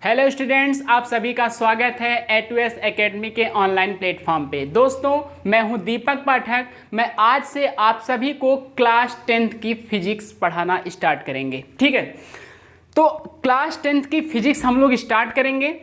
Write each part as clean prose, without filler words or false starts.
Hello students, आप सभी का स्वागत है A2S एकेडमी के ऑनलाइन प्लेटफॉर्म पे। दोस्तों, मैं हूं दीपक पाठक। मैं आज से आप सभी को क्लास 10th की फिजिक्स पढ़ाना स्टार्ट करेंगे। ठीक है, तो क्लास 10th की फिजिक्स हम लोग स्टार्ट करेंगे।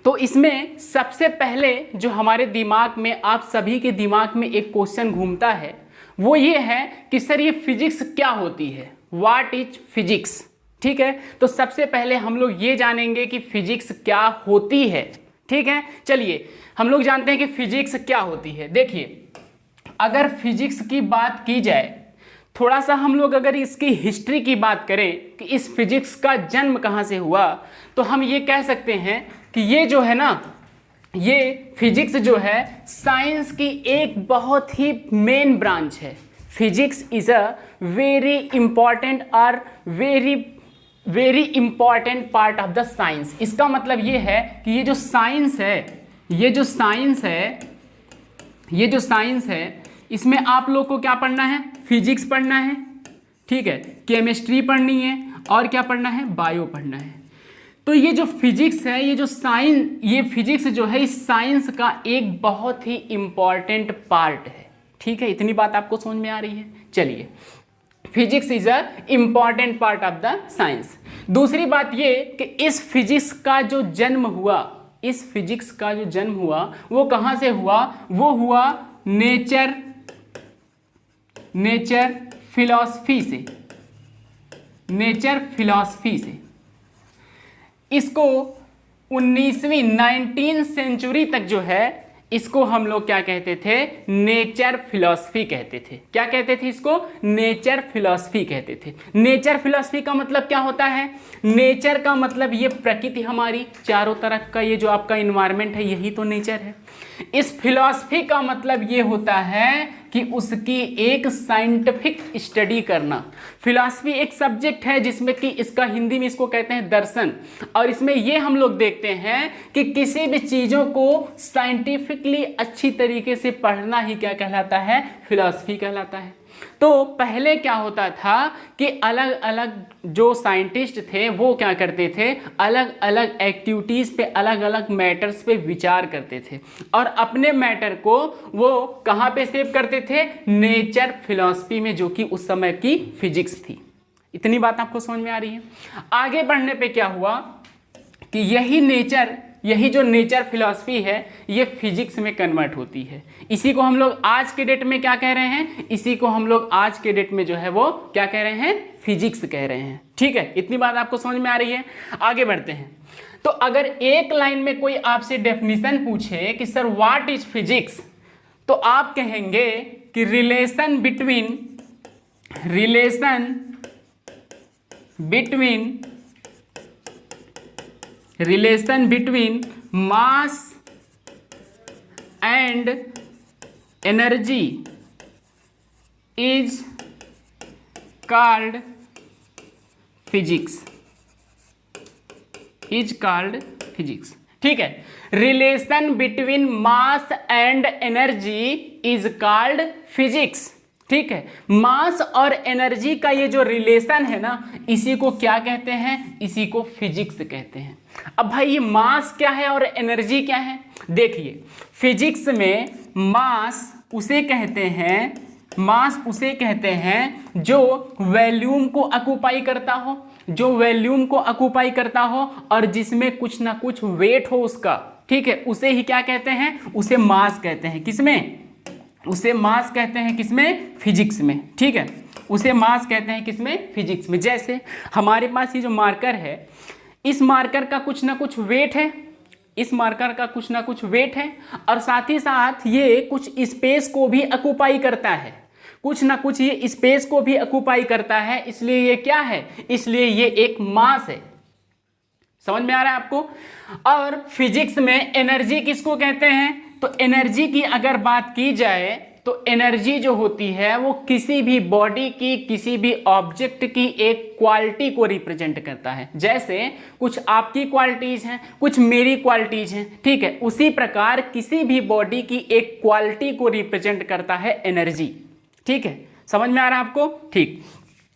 तो इसमें सबसे पहले जो हमारे दिमाग में, आप सभी के दिमाग में एक क्वेश्चन घूमता है, वो ये है कि सर ये फिजिक्स क्या होती है, व्हाट इज फिजिक्स। ठीक है, तो सबसे पहले हम लोग ये जानेंगे कि फिजिक्स क्या होती है। ठीक है, चलिए हम लोग जानते हैं कि फिजिक्स क्या होती है। देखिए, अगर फिजिक्स की बात की जाए, थोड़ा सा हम लोग अगर इसकी हिस्ट्री की बात करें कि इस फिजिक्स का जन्म कहाँ से हुआ, तो हम ये कह सकते हैं कि ये जो है ना, ये फिजिक्स जो है साइंस की एक बहुत ही मेन ब्रांच है। Physics is a very important और very important part of the science. इसका मतलब ये है कि ये जो साइंस है, इसमें आप लोग को क्या पढ़ना है, फिजिक्स पढ़ना है। ठीक है, केमिस्ट्री पढ़नी है और क्या पढ़ना है, बायो पढ़ना है। तो ये जो फिजिक्स है, ये फिजिक्स जो है इस साइंस का एक बहुत ही इंपॉर्टेंट पार्ट है। ठीक है, इतनी बात आपको समझ में आ रही है। चलिए, physics is a important part of the science. दूसरी बात ये कि इस फिजिक्स का जो जन्म हुआ, वो कहाँ से हुआ, वो हुआ नेचर फिलॉसफी से। इसको 19वीं सेंचुरी तक जो है, इसको हम लोग क्या कहते थे, नेचर फिलॉसफी कहते थे। क्या कहते थे इसको, नेचर फिलॉसफी कहते थे। नेचर फिलॉसफी का मतलब क्या होता है, नेचर का मतलब ये प्रकृति, हमारी चारों तरफ का ये जो आपका इन्वायरमेंट है, यही तो नेचर है। इस फिलॉसफी का मतलब ये होता है कि उसकी एक साइंटिफिक स्टडी करना। फिलॉसफी एक सब्जेक्ट है जिसमें कि इसका हिंदी में इसको कहते हैं दर्शन, और इसमें ये हम लोग देखते हैं कि किसी भी चीज़ों को साइंटिफिकली अच्छी तरीके से पढ़ना ही क्या कहलाता है, फिलॉसफी कहलाता है। तो पहले क्या होता था कि अलग अलग जो साइंटिस्ट थे वो क्या करते थे, अलग अलग एक्टिविटीज़ पे, अलग अलग मैटर्स पे विचार करते थे और अपने मैटर को वो कहाँ पे सेव करते थे, नेचर फिलॉसफी में, जो कि उस समय की फिजिक्स थी। इतनी बात आपको समझ में आ रही है। आगे बढ़ने पे क्या हुआ कि यही जो नेचर फिलॉसफी है, ये फिजिक्स में कन्वर्ट होती है। इसी को हम लोग आज के डेट में क्या कह रहे हैं, इसी को हम लोग आज के डेट में जो है वो क्या कह रहे हैं, फिजिक्स कह रहे हैं। ठीक है, इतनी बात आपको समझ में आ रही है। आगे बढ़ते हैं। तो अगर एक लाइन में कोई आपसे डेफिनेशन पूछे कि सर व्हाट इज फिजिक्स, तो आप कहेंगे कि relation between mass and energy is called physics. ठीक है, relation between mass and energy is called physics. ठीक है, मास और एनर्जी का ये जो रिलेशन है ना, इसी को क्या कहते हैं, इसी को फिजिक्स कहते हैं। अब भाई ये मास क्या है और एनर्जी क्या है, देखिए फिजिक्स में मास उसे कहते हैं जो वॉल्यूम को ऑक्यूपाई करता हो और जिसमें कुछ ना कुछ वेट हो उसका। ठीक है, उसे ही क्या कहते हैं, उसे मास कहते हैं। किसमें, उसे मास कहते हैं, किसमें, फिजिक्स में। ठीक है, उसे मास कहते हैं, किसमें, फिजिक्स में। जैसे हमारे पास ये जो मार्कर है, इस मार्कर का कुछ ना कुछ वेट है, और साथ ही साथ ये कुछ स्पेस को भी ऑक्यूपाई करता है, इसलिए ये क्या है, इसलिए ये एक मास है। समझ में आ रहा है आपको। और फिजिक्स में एनर्जी किसको कहते हैं, तो एनर्जी की अगर बात की जाए, तो एनर्जी जो होती है वो किसी भी बॉडी की, किसी भी ऑब्जेक्ट की एक क्वालिटी को रिप्रेजेंट करता है। जैसे कुछ आपकी क्वालिटीज हैं, कुछ मेरी क्वालिटीज हैं। ठीक है, उसी प्रकार किसी भी बॉडी की एक क्वालिटी को रिप्रेजेंट करता है एनर्जी। ठीक है, समझ में आ रहा है आपको। ठीक,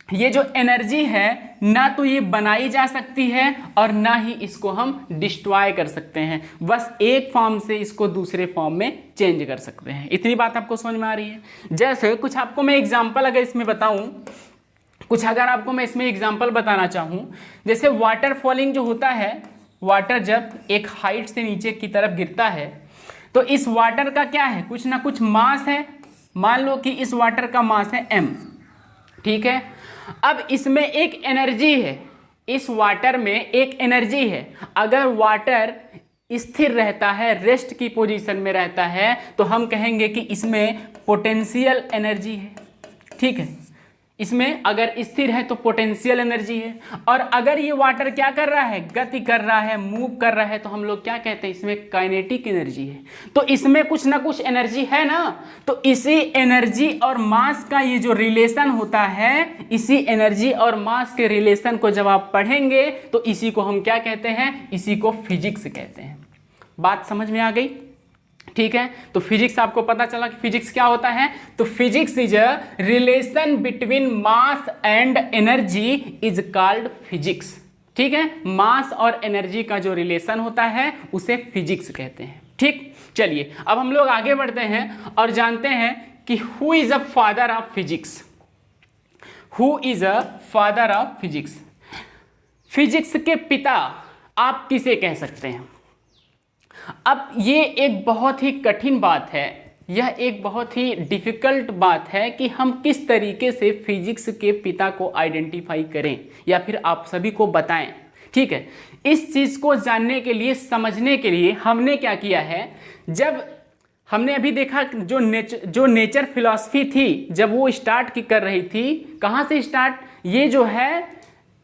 ये जो एनर्जी है ना तो ये बनाई जा सकती है और ना ही इसको हम डिस्ट्रॉय कर सकते हैं, बस एक फॉर्म से इसको दूसरे फॉर्म में चेंज कर सकते हैं। इतनी बात आपको समझ में आ रही है। जैसे कुछ आपको मैं एग्जांपल अगर इसमें बताऊं, कुछ अगर आपको मैं इसमें एग्जांपल बताना चाहूं, जैसे वाटर फॉलिंग जो होता है, वाटर जब एक हाइट से नीचे की तरफ गिरता है तो इस वाटर का क्या है, कुछ ना कुछ मास है। मान लो कि इस वाटर का मास है m, ठीक है। अब इसमें एक एनर्जी है, इस वाटर में एक एनर्जी है। अगर वाटर स्थिर रहता है, रेस्ट की पोजीशन में रहता है, तो हम कहेंगे कि इसमें पोटेंशियल एनर्जी है, ठीक है। इसमें अगर स्थिर है तो पोटेंशियल एनर्जी है। और अगर ये वाटर क्या कर रहा है, गति कर रहा है, मूव कर रहा है, तो हम लोग क्या कहते हैं, इसमें काइनेटिक एनर्जी है। तो इसमें कुछ ना कुछ एनर्जी है ना। तो इसी एनर्जी और मास का ये जो रिलेशन होता है, इसी एनर्जी और मास के रिलेशन को जब आप पढ़ेंगे तो इसी को हम क्या कहते हैं, इसी को फिजिक्स कहते हैं। बात समझ में आ गई, ठीक है। तो फिजिक्स आपको पता चला कि फिजिक्स क्या होता है। तो physics is a relation between mass and energy is called physics, ठीक है। मास और एनर्जी का जो रिलेशन होता है उसे फिजिक्स कहते हैं, ठीक। चलिए अब हम लोग आगे बढ़ते हैं और जानते हैं कि who is a father of physics. Who is a father of physics. Physics के पिता आप किसे कह सकते हैं। अब ये एक बहुत ही कठिन बात है, यह एक बहुत ही डिफ़िकल्ट बात है कि हम किस तरीके से फिजिक्स के पिता को आइडेंटिफाई करें या फिर आप सभी को बताएं, ठीक है। इस चीज़ को जानने के लिए, समझने के लिए हमने क्या किया है, जब हमने अभी देखा जो नेचर फिलॉसफी थी, जब वो स्टार्ट कर रही थी, कहाँ से स्टार्ट, ये जो है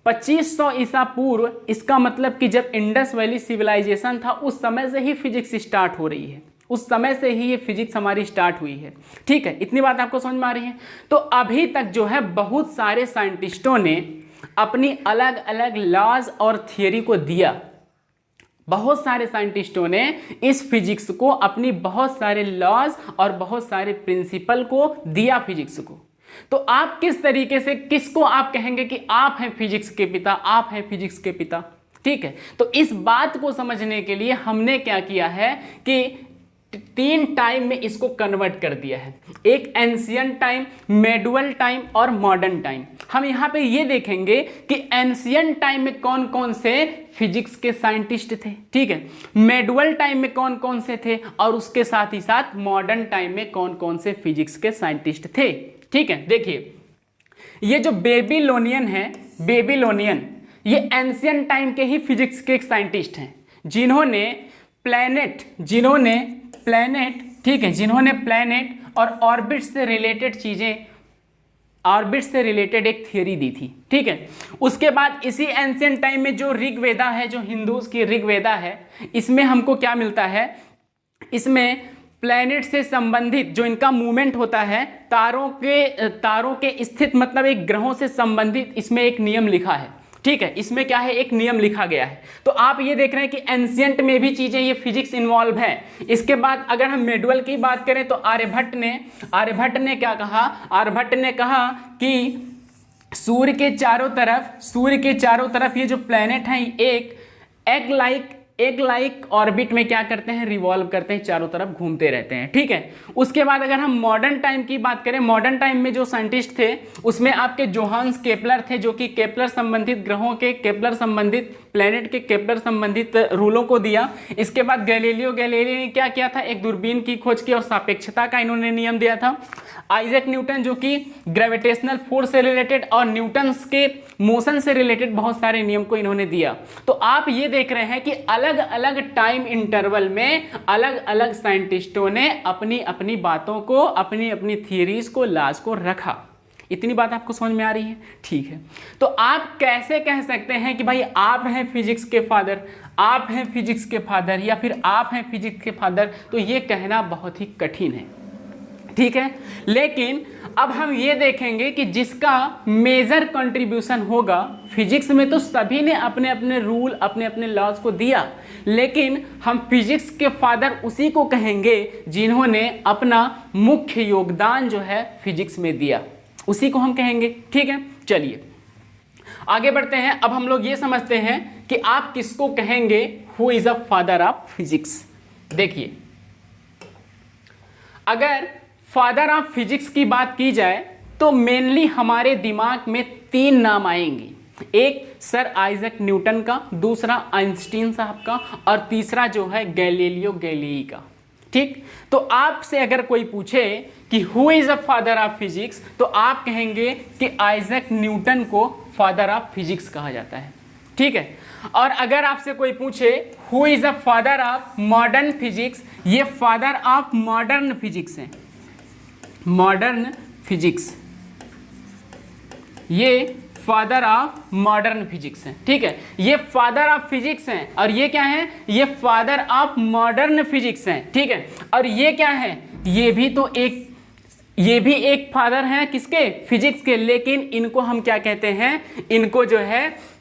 2500 ईसा पूर्व, इसका मतलब कि जब इंडस वैली सिविलाइजेशन था उस समय से ही फिजिक्स स्टार्ट हो रही है, उस समय से ही ये फिजिक्स हमारी स्टार्ट हुई है, ठीक है। इतनी बात आपको समझ में आ रही है। तो अभी तक जो है बहुत सारे साइंटिस्टों ने अपनी अलग अलग लॉज और थियरी को दिया। बहुत सारे साइंटिस्टों ने इस फिजिक्स को अपनी बहुत सारे लॉज और बहुत सारे प्रिंसिपल को दिया फिजिक्स को। तो आप किस तरीके से, किसको आप कहेंगे कि आप हैं फिजिक्स के पिता, आप हैं फिजिक्स के पिता, ठीक है। तो इस बात को समझने के लिए हमने क्या किया है कि 3 टाइम में इसको कन्वर्ट कर दिया है। एक एंशियंट टाइम, मेडुअल टाइम और मॉडर्न टाइम। हम यहाँ पे ये देखेंगे कि एंशियंट टाइम में कौन कौन से फिजिक्स के साइंटिस्ट थे, ठीक है। मेडुअल टाइम में कौन कौन से थे और उसके साथ ही साथ मॉडर्न टाइम में कौन कौन से फिजिक्स के साइंटिस्ट थे, ठीक है। देखिए ये जो बेबीलोनियन है, बेबीलोनियन ये एंशियंट टाइम के ही फिजिक्स के साइंटिस्ट हैं, जिन्होंने प्लैनेट, ठीक है, जिन्होंने प्लैनेट और ऑर्बिट से रिलेटेड चीज़ें, ऑर्बिट से रिलेटेड एक थियरी दी थी, ठीक है। उसके बाद इसी एंशियंट टाइम में जो ऋग्वेदा है, जो हिंदूज की ऋग्वेदा है, इसमें हमको क्या मिलता है, इसमें प्लैनेट से संबंधित जो इनका मूवमेंट होता है, तारों के स्थित मतलब एक ग्रहों से संबंधित इसमें एक नियम लिखा है, ठीक है। इसमें क्या है, एक नियम लिखा गया है। तो आप ये देख रहे हैं कि एंशियंट में भी चीज़ें, ये फिजिक्स इन्वॉल्व है। इसके बाद अगर हम मेडुअल की बात करें तो आर्यभट्ट ने क्या कहा, आर्यभट्ट ने कहा कि सूर्य के चारों तरफ ये जो प्लैनेट हैं एक एग लाइक ऑर्बिट में क्या करते हैं, रिवॉल्व करते हैं, चारों तरफ घूमते रहते हैं, ठीक है। उसके बाद अगर हम मॉडर्न टाइम की बात करें, मॉडर्न टाइम में जो साइंटिस्ट थे उसमें आपके जोहान्स केपलर थे, जो कि केपलर संबंधित ग्रहों के, केपलर संबंधित प्लैनेट के केपलर संबंधित रूलों को दिया। इसके बाद गैलीलियो गैलीली ने क्या किया था, एक दूरबीन की खोज की और सापेक्षता का इन्होंने नियम दिया था। आइजैक न्यूटन जो कि ग्रेविटेशनल फोर्स से रिलेटेड और न्यूटन्स के मोशन से रिलेटेड बहुत सारे नियम को इन्होंने दिया। तो आप ये देख रहे हैं कि अलग अलग टाइम इंटरवल में अलग अलग साइंटिस्टों ने अपनी अपनी बातों को, अपनी अपनी थियरीज को, लॉज को रखा। इतनी बात आपको समझ में आ रही है, ठीक है। तो आप कैसे कह सकते हैं कि भाई आप हैं फिजिक्स के फादर, आप हैं फिजिक्स के फादर, या फिर आप हैं फिजिक्स के फादर, तो ये कहना बहुत ही कठिन है, ठीक है। लेकिन अब हम ये देखेंगे कि जिसका मेजर कंट्रीब्यूशन होगा, फिजिक्स में तो सभी ने अपने अपने रूल, अपने अपने लॉज को दिया, लेकिन हम फिजिक्स के फादर उसी को कहेंगे जिन्होंने अपना मुख्य योगदान जो है फिजिक्स में दिया, उसी को हम कहेंगे, ठीक है। चलिए आगे बढ़ते हैं। अब हम लोग ये समझते हैं कि आप किसको कहेंगे who is a father of physics. देखिए, अगर फादर ऑफ फिजिक्स की बात की जाए तो मेनली हमारे दिमाग में 3 नाम आएंगे। एक सर आइजैक न्यूटन का, दूसरा आइंस्टीन साहब का, और तीसरा जो है गैलीलियो गैलीली का। ठीक, तो आपसे अगर कोई पूछे कि who is a father of physics, तो आप कहेंगे कि आइजैक न्यूटन को फादर ऑफ फिजिक्स कहा जाता है। ठीक है, और अगर आपसे कोई पूछे who is a father of modern physics, ये फादर ऑफ मॉडर्न फिजिक्स है, मॉडर्न फिजिक्स, ये फादर ऑफ मॉडर्न फिजिक्स है। ठीक है, ये फादर ऑफ फिजिक्स हैं, और ये क्या है, ये फादर ऑफ मॉडर्न फिजिक्स हैं। ठीक है, और ये क्या है, ये भी एक फादर हैं किसके, फिजिक्स के, लेकिन इनको हम क्या कहते हैं, इनको जो है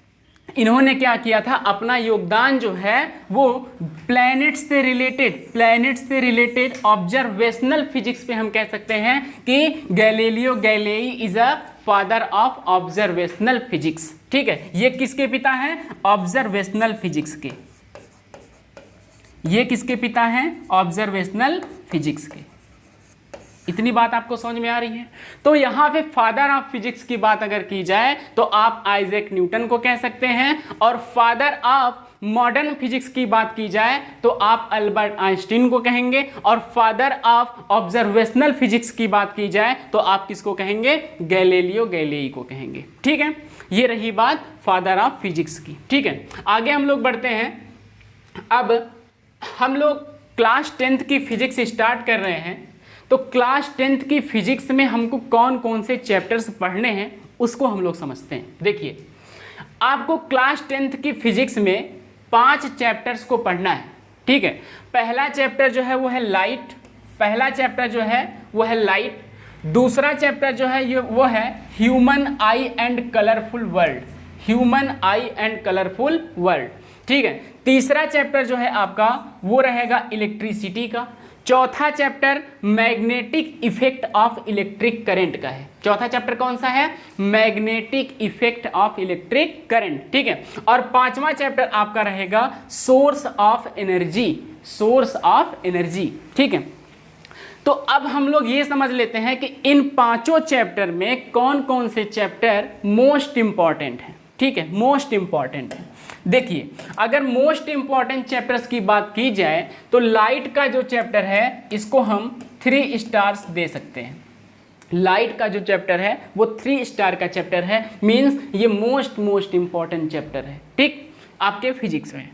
इन्होंने क्या किया था, अपना योगदान जो है वो प्लैनेट से रिलेटेड ऑब्जर्वेशनल फिजिक्स पे हम कह सकते हैं कि Galileo Galilei is a father of observational physics. ठीक है, ये किसके पिता हैं, ऑब्जर्वेशनल फिजिक्स के, ये किसके पिता हैं, ऑब्जर्वेशनल फिजिक्स के। इतनी बात आपको समझ में आ रही है। तो यहाँ पे फादर ऑफ फिजिक्स की बात अगर की जाए तो आप आइजैक न्यूटन को कह सकते हैं, और फादर ऑफ मॉडर्न फिजिक्स की बात की जाए तो आप अल्बर्ट आइंस्टीन को कहेंगे, और फादर ऑफ ऑब्जर्वेशनल फिजिक्स की बात की जाए तो आप किसको कहेंगे, गैलीलियो गैलीली को कहेंगे। ठीक है, ये रही बात फादर ऑफ फिजिक्स की। ठीक है, आगे हम लोग बढ़ते हैं। अब हम लोग क्लास 10th की फिजिक्स स्टार्ट कर रहे हैं, तो क्लास 10th की फिजिक्स में हमको कौन कौन से चैप्टर्स पढ़ने हैं उसको हम लोग समझते हैं। देखिए, आपको क्लास 10th की फिजिक्स में 5 चैप्टर्स को पढ़ना है। ठीक है, पहला चैप्टर जो है वो है लाइट, दूसरा चैप्टर जो है वो है human I and colourful world, ठीक है। तीसरा चैप्टर जो है आपका वो रहेगा इलेक्ट्रिसिटी का। चौथा chapter magnetic effect of electric current का है। चौथा चैप्टर कौन सा है, magnetic effect of electric current, ठीक है। और पांचवा चैप्टर आपका रहेगा सोर्स ऑफ एनर्जी, ठीक है। तो अब हम लोग ये समझ लेते हैं कि इन पांचों चैप्टर में कौन कौन से चैप्टर मोस्ट इंपॉर्टेंट हैं, ठीक है, मोस्ट इंपॉर्टेंट है। देखिए, अगर मोस्ट इंपॉर्टेंट चैप्टर्स की बात की जाए तो लाइट का जो चैप्टर है इसको हम 3 स्टार्स दे सकते हैं। लाइट का जो चैप्टर है वो 3 स्टार का चैप्टर है, मींस ये मोस्ट इंपॉर्टेंट चैप्टर है, ठीक, आपके फिजिक्स में।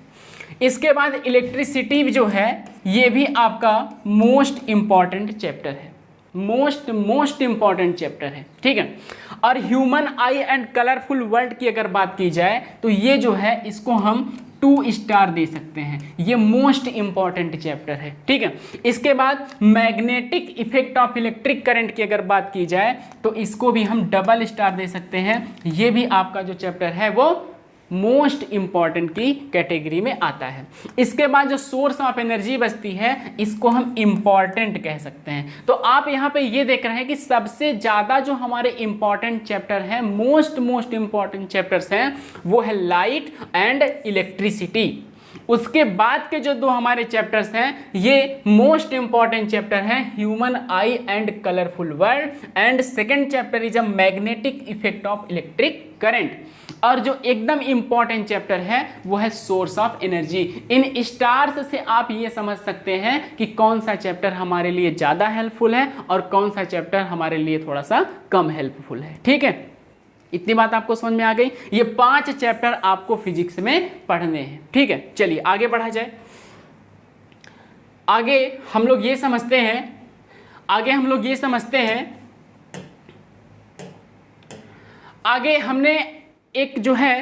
इसके बाद इलेक्ट्रिसिटी जो है ये भी आपका मोस्ट इंपॉर्टेंट चैप्टर है, मोस्ट इंपॉर्टेंट चैप्टर है, ठीक है। और human I and colourful world की अगर बात की जाए तो ये जो है इसको हम 2 स्टार दे सकते हैं, ये मोस्ट इंपॉर्टेंट चैप्टर है, ठीक है। इसके बाद magnetic effect of electric current की अगर बात की जाए तो इसको भी हम डबल स्टार दे सकते हैं, ये भी आपका जो चैप्टर है वो मोस्ट इंपॉर्टेंट की कैटेगरी में आता है। इसके बाद जो सोर्स ऑफ एनर्जी बचती है इसको हम इंपॉर्टेंट कह सकते हैं। तो आप यहाँ पे ये देख रहे हैं कि सबसे ज़्यादा जो हमारे इंपॉर्टेंट चैप्टर हैं, मोस्ट इंपॉर्टेंट चैप्टर्स हैं, वो है लाइट एंड इलेक्ट्रिसिटी। उसके बाद के जो 2 हमारे चैप्टर्स हैं ये मोस्ट इंपॉर्टेंट चैप्टर हैं, human I and colourful world, and second chapter is a magnetic effect of electric current. और जो एकदम इंपॉर्टेंट चैप्टर है वो है source of energy. In stars से आप ये समझ सकते हैं कि कौन सा चैप्टर हमारे लिए ज़्यादा हेल्पफुल है और कौन सा चैप्टर हमारे लिए थोड़ा सा कम हेल्पफुल है, ठीक है। इतनी बात आपको समझ में आ गई। ये 5 चैप्टर आपको फिजिक्स में पढ़ने हैं, ठीक है। चलिए आगे बढ़ा जाए। आगे हम लोग ये समझते हैं आगे हमने एक जो है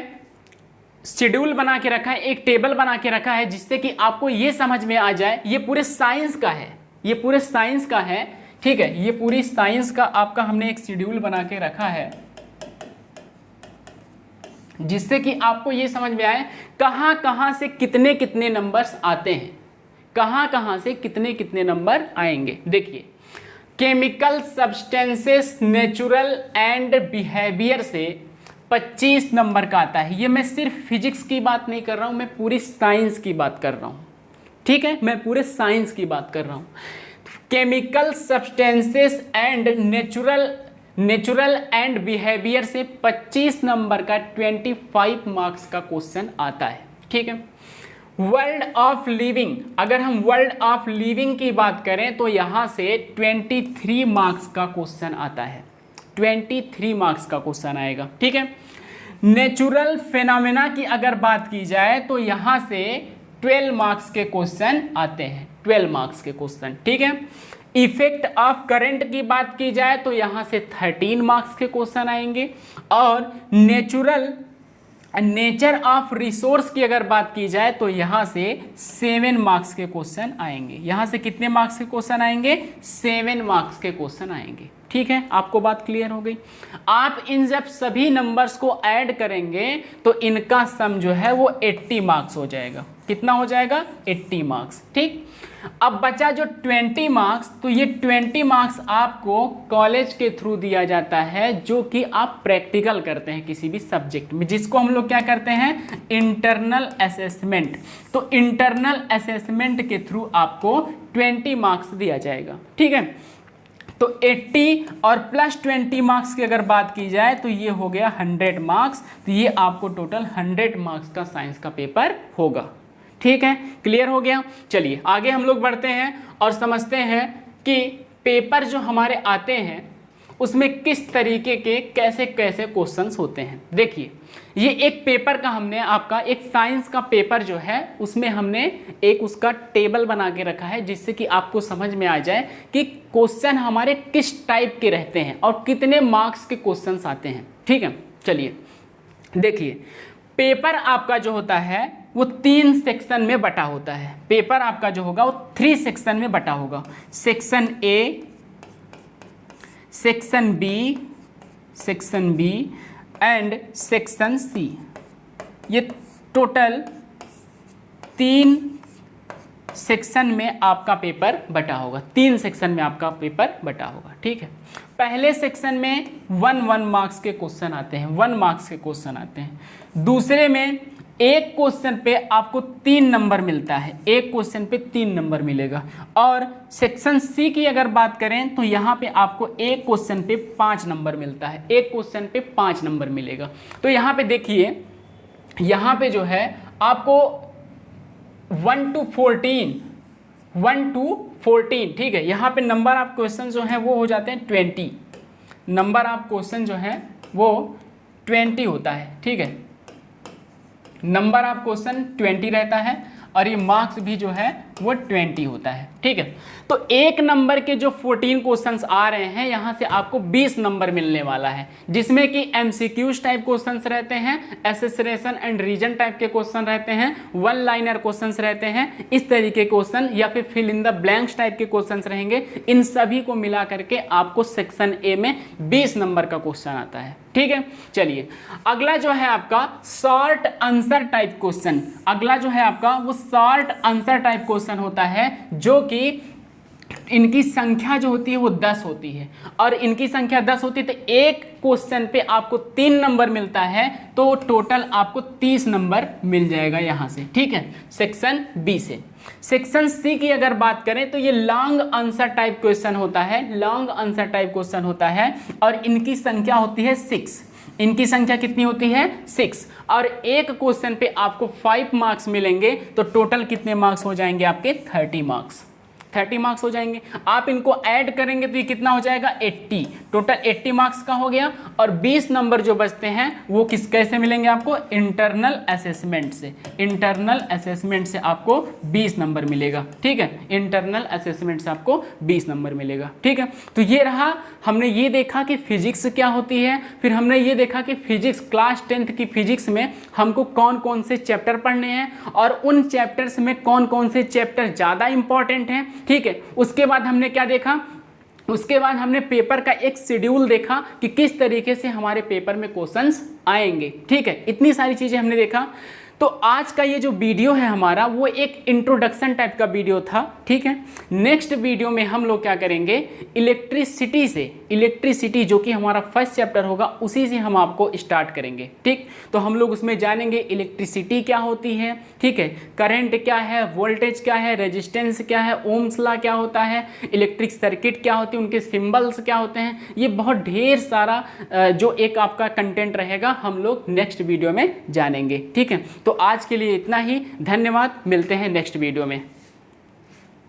शेड्यूल बना के रखा है, एक टेबल बना के रखा है जिससे कि आपको ये समझ में आ जाए, ये पूरे साइंस का है, ठीक है। ये पूरी साइंस का आपका हमने एक शेड्यूल बना के रखा है जिससे कि आपको ये समझ में आए कहाँ से कितने नंबर्स आते हैं, कहाँ से कितने नंबर आएंगे। देखिए, chemical substances natural and behaviour से 25 नंबर का आता है। ये मैं सिर्फ फिजिक्स की बात नहीं कर रहा हूँ, मैं पूरी साइंस की बात कर रहा हूँ, ठीक है, मैं पूरे साइंस की बात कर रहा हूँ। Chemical substances and natural and behaviour से 25 नंबर का 25 मार्क्स का क्वेश्चन आता है, ठीक है। वर्ल्ड ऑफ लिविंग, अगर हम वर्ल्ड ऑफ लिविंग की बात करें तो यहाँ से 23 मार्क्स का क्वेश्चन आता है, 23 मार्क्स का क्वेश्चन आएगा, ठीक है। नेचुरल फेनोमेना की अगर बात की जाए तो यहाँ से 12 मार्क्स के क्वेश्चन आते हैं, 12 मार्क्स के क्वेश्चन, ठीक है। इफेक्ट ऑफ करंट की बात की जाए तो यहाँ से 13 मार्क्स के क्वेश्चन आएंगे, और नेचर ऑफ रिसोर्स की अगर बात की जाए तो यहाँ से 7 मार्क्स के क्वेश्चन आएंगे। यहाँ से कितने मार्क्स के क्वेश्चन आएंगे? 7 मार्क्स के क्वेश्चन आएंगे, ठीक है। आपको बात क्लियर हो गई। आप इन जब सभी नंबर्स को ऐड करेंगे तो इनका सम जो है वो 80 मार्क्स हो जाएगा। कितना हो जाएगा? 80 मार्क्स, ठीक। अब बचा जो 20 मार्क्स, तो ये 20 मार्क्स आपको कॉलेज के थ्रू दिया जाता है, जो कि आप प्रैक्टिकल करते हैं किसी भी सब्जेक्ट में, जिसको हम लोग क्या करते हैं? Internal assessment. तो इंटरनल असेसमेंट के थ्रू आपको 20 मार्क्स दिया जाएगा, ठीक है। तो 80 और प्लस 20 मार्क्स की अगर बात की जाए तो ये हो गया 100 मार्क्स। तो ये आपको टोटल 100 मार्क्स का साइंस का पेपर होगा, ठीक है। क्लियर हो गया। चलिए आगे हम लोग बढ़ते हैं और समझते हैं कि पेपर जो हमारे आते हैं उसमें किस तरीके के कैसे कैसे क्वेश्चंस होते हैं। देखिए, ये एक पेपर का हमने आपका एक साइंस का पेपर जो है उसमें हमने एक उसका टेबल बना के रखा है, जिससे कि आपको समझ में आ जाए कि क्वेश्चन हमारे किस टाइप के रहते हैं और कितने मार्क्स के क्वेश्चंस आते हैं, ठीक है। चलिए देखिए, पेपर आपका जो होता है वो 3 सेक्शन में बटा होता है। पेपर आपका जो होगा वो 3 सेक्शन में बटा होगा। Section A, section B and section C. ये टोटल 3 सेक्शन में आपका पेपर बटा होगा, 3 सेक्शन में आपका पेपर बटा होगा, ठीक है। पहले सेक्शन में 1 मार्क्स के क्वेश्चन आते हैं, 1 मार्क्स के क्वेश्चन आते हैं। दूसरे में एक क्वेश्चन पे आपको 3 नंबर मिलता है, एक क्वेश्चन पे 3 नंबर मिलेगा। और सेक्शन सी की अगर बात करें तो यहाँ पे आपको एक क्वेश्चन पे 5 नंबर मिलता है, एक क्वेश्चन पे 5 नंबर मिलेगा। तो यहाँ पे देखिए, यहाँ पे जो है आपको 1 to 14, ठीक है। यहाँ पे नंबर ऑफ क्वेश्चन जो हैं वो हो जाते हैं 20, नंबर ऑफ क्वेश्चन जो है वो 20 होता है, ठीक है। नंबर ऑफ क्वेश्चन 20 रहता है और ये मार्क्स भी जो है वो 20 होता है, ठीक है। तो एक नंबर के जो 14 क्वेश्चंस आ रहे हैं, यहाँ से आपको 20 नंबर मिलने वाला है, जिसमें कि एमसीक्यूज टाइप क्वेश्चंस रहते हैं, एसेसरेशन एंड रीजन टाइप के क्वेश्चन रहते हैं, 1 लाइनर क्वेश्चंस रहते हैं, इस तरीके के क्वेश्चन, या फिर fill in the blanks type के क्वेश्चंस रहेंगे। इन सभी को मिला करके आपको सेक्शन ए में 20 नंबर का क्वेश्चन आता है, ठीक है। चलिए अगला जो है आपका शॉर्ट आंसर टाइप क्वेश्चन। अगला जो है आपका वो शॉर्ट आंसर टाइप क्वेश्चन होता है, जो कि इनकी संख्या जो होती है वो 10 होती है, और इनकी संख्या 10 होती है तो एक क्वेश्चन पे आपको 3 नंबर मिलता है, तो टोटल आपको 30 नंबर मिल जाएगा यहाँ से, ठीक है, सेक्शन बी से। सेक्शन सी की अगर बात करें तो ये लॉन्ग आंसर टाइप क्वेश्चन होता है, लॉन्ग आंसर टाइप क्वेश्चन होता है, और इनकी संख्या होती है 6। इनकी संख्या कितनी होती है? 6। और एक क्वेश्चन पे आपको 5 मार्क्स मिलेंगे, तो टोटल कितने मार्क्स हो जाएंगे आपके? 30 मार्क्स, 30 मार्क्स हो जाएंगे। आप इनको ऐड करेंगे तो ये कितना हो जाएगा? 80। टोटल 80 मार्क्स का हो गया। और 20 नंबर जो बचते हैं वो कैसे मिलेंगे आपको? इंटरनल असेसमेंट से। इंटरनल असेसमेंट से आपको 20 नंबर मिलेगा, ठीक है। इंटरनल असेसमेंट से आपको 20 नंबर मिलेगा, ठीक है। तो ये रहा, हमने ये देखा कि फिजिक्स क्या होती है, फिर हमने ये देखा कि फिजिक्स क्लास 10th की फिजिक्स में हमको कौन कौन से चैप्टर पढ़ने हैं, और उन चैप्टर्स में कौन कौन से चैप्टर ज़्यादा इंपॉर्टेंट हैं, ठीक है। उसके बाद हमने क्या देखा? उसके बाद हमने पेपर का एक शेड्यूल देखा कि किस तरीके से हमारे पेपर में क्वेश्चंस आएंगे, ठीक है। इतनी सारी चीजें हमने देखा। तो आज का ये जो वीडियो है हमारा वो एक इंट्रोडक्शन टाइप का वीडियो था, ठीक है। नेक्स्ट वीडियो में हम लोग क्या करेंगे, इलेक्ट्रिसिटी से, इलेक्ट्रिसिटी जो कि हमारा फर्स्ट चैप्टर होगा उसी से हम आपको स्टार्ट करेंगे, ठीक। तो हम लोग उसमें जानेंगे इलेक्ट्रिसिटी क्या होती है, ठीक है, करंट क्या है, वोल्टेज क्या है, रेजिस्टेंस क्या है, ओम्स लॉ क्या होता है, इलेक्ट्रिक सर्किट क्या होती है, उनके सिंबल्स क्या होते हैं। ये बहुत ढेर सारा जो एक आपका कंटेंट रहेगा हम लोग नेक्स्ट वीडियो में जानेंगे, ठीक है। तो आज के लिए इतना ही, धन्यवाद, मिलते हैं नेक्स्ट वीडियो में।